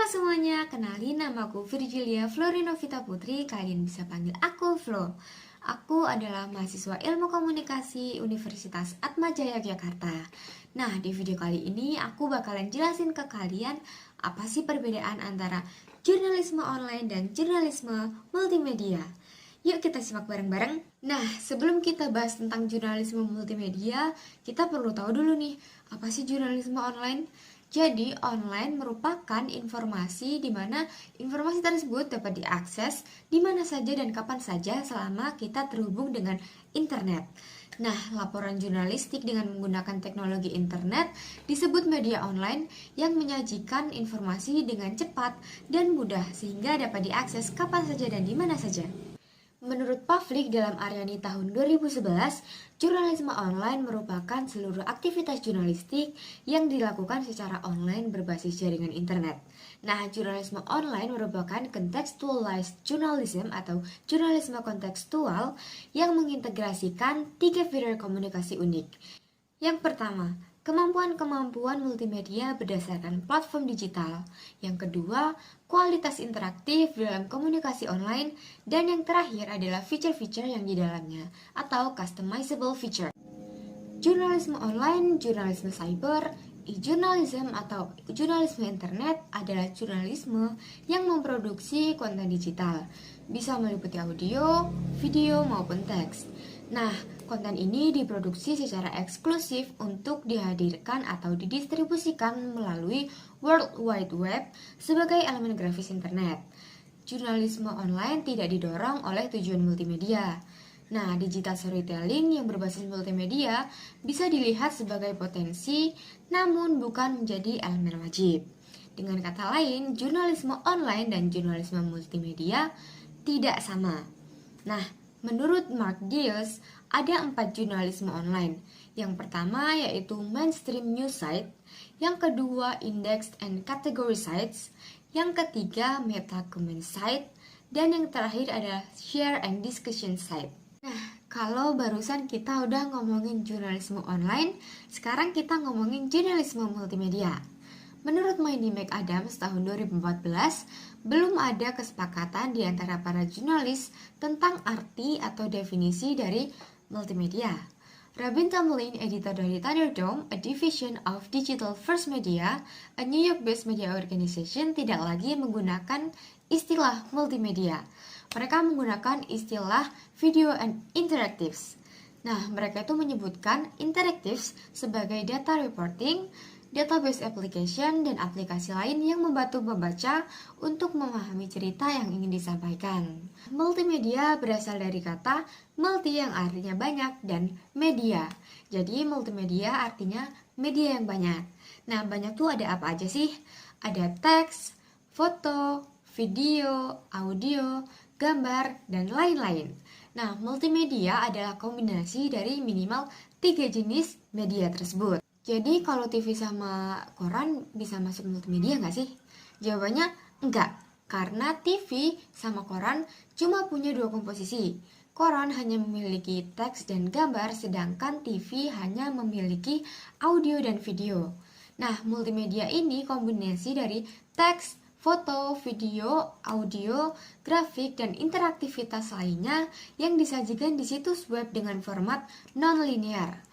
semuanya, kenalin namaku Virgilia Florinovita Putri. Kalian bisa panggil aku Flo. Aku adalah mahasiswa Ilmu Komunikasi Universitas Atmajaya Yogyakarta. Nah, di video kali ini aku bakalan jelasin ke kalian apa sih perbedaan antara jurnalisme online dan jurnalisme multimedia. Yuk kita simak bareng-bareng. Nah, sebelum kita bahas tentang jurnalisme multimedia, kita perlu tahu dulu nih, apa sih jurnalisme online? Jadi, online merupakan informasi di mana informasi tersebut dapat diakses di mana saja dan kapan saja selama kita terhubung dengan internet. Nah, laporan jurnalistik dengan menggunakan teknologi internet disebut media online yang menyajikan informasi dengan cepat dan mudah sehingga dapat diakses kapan saja dan di mana saja. Menurut Pavlik dalam Aryani tahun 2011, jurnalisme online merupakan seluruh aktivitas jurnalistik yang dilakukan secara online berbasis jaringan internet. Nah, jurnalisme online merupakan contextualized journalism atau jurnalisme kontekstual yang mengintegrasikan 3 fitur komunikasi unik. Yang pertama, kemampuan-kemampuan multimedia berdasarkan platform digital. Yang kedua, kualitas interaktif dalam komunikasi online. Dan yang terakhir adalah feature-feature yang di dalamnya, atau customizable feature. Jurnalisme online, jurnalisme cyber, e-journalism atau jurnalisme internet adalah jurnalisme yang memproduksi konten digital. Bisa meliputi audio, video, maupun teks. Nah, konten ini diproduksi secara eksklusif untuk dihadirkan atau didistribusikan melalui World Wide Web sebagai elemen grafis internet. Jurnalisme online tidak didorong oleh tujuan multimedia. Nah, digital storytelling yang berbasis multimedia bisa dilihat sebagai potensi, namun bukan menjadi elemen wajib. Dengan kata lain, jurnalisme online dan jurnalisme multimedia tidak sama. Nah, menurut Mark Diels, ada 4 jurnalisme online. Yang pertama yaitu mainstream news site, yang kedua indexed and category sites, yang ketiga meta comment site, dan yang terakhir adalah share and discussion site. Nah, kalau barusan kita udah ngomongin jurnalisme online, sekarang kita ngomongin jurnalisme multimedia. Menurut Mandy McAdams tahun 2014, belum ada kesepakatan di antara para jurnalis tentang arti atau definisi dari multimedia. Robin Tomlin, editor dari Thunderdome, a division of Digital First Media, a New York-based media organization, tidak lagi menggunakan istilah multimedia. Mereka menggunakan istilah video and interactives. Nah, mereka itu menyebutkan interactives sebagai data reporting, database application, dan aplikasi lain yang membantu membaca untuk memahami cerita yang ingin disampaikan. Multimedia berasal dari kata multi yang artinya banyak dan media. Jadi multimedia artinya media yang banyak. Nah, banyak tuh ada apa aja sih? Ada teks, foto, video, audio, gambar, dan lain-lain. Nah, multimedia adalah kombinasi dari minimal 3 jenis media tersebut. Jadi kalau TV sama koran bisa masuk multimedia nggak sih? Jawabannya enggak, karena TV sama koran cuma punya 2 komposisi. Koran hanya memiliki teks dan gambar, sedangkan TV hanya memiliki audio dan video. Nah, multimedia ini kombinasi dari teks, foto, video, audio, grafik, dan interaktivitas lainnya yang disajikan di situs web dengan format non-linear.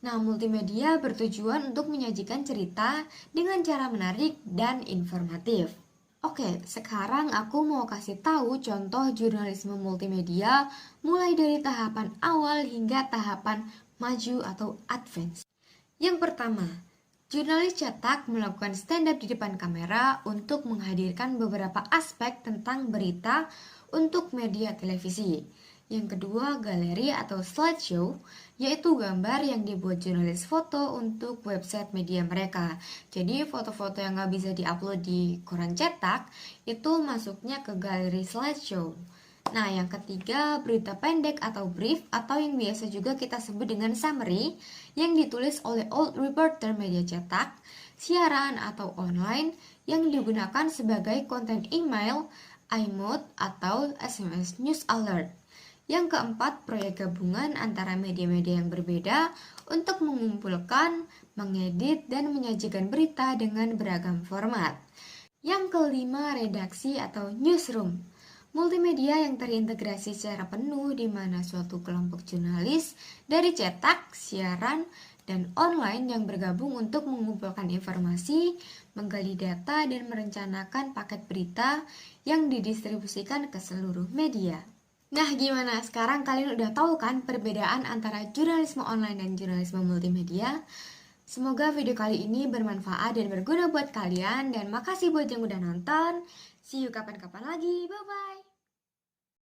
Nah, multimedia bertujuan untuk menyajikan cerita dengan cara menarik dan informatif. Oke, sekarang aku mau kasih tahu contoh jurnalisme multimedia mulai dari tahapan awal hingga tahapan maju atau advance. Yang pertama, jurnalis cetak melakukan stand-up di depan kamera untuk menghadirkan beberapa aspek tentang berita untuk media televisi. Yang kedua, galeri atau slideshow, yaitu gambar yang dibuat jurnalis foto untuk website media mereka. Jadi foto-foto yang nggak bisa diupload di koran cetak, itu masuknya ke galeri slideshow. Nah, yang ketiga, berita pendek atau brief, atau yang biasa juga kita sebut dengan summary, yang ditulis oleh old reporter media cetak, siaran atau online, yang digunakan sebagai konten email, iMode, atau SMS News Alert. Yang keempat, proyek gabungan antara media-media yang berbeda untuk mengumpulkan, mengedit, dan menyajikan berita dengan beragam format. Yang kelima, redaksi atau newsroom. Multimedia yang terintegrasi secara penuh di mana suatu kelompok jurnalis dari cetak, siaran, dan online yang bergabung untuk mengumpulkan informasi, menggali data, dan merencanakan paket berita yang didistribusikan ke seluruh media. Nah, gimana? Sekarang kalian udah tahu kan perbedaan antara jurnalisme online dan jurnalisme multimedia? Semoga video kali ini bermanfaat dan berguna buat kalian, dan makasih buat yang udah nonton. See you kapan-kapan lagi. Bye-bye.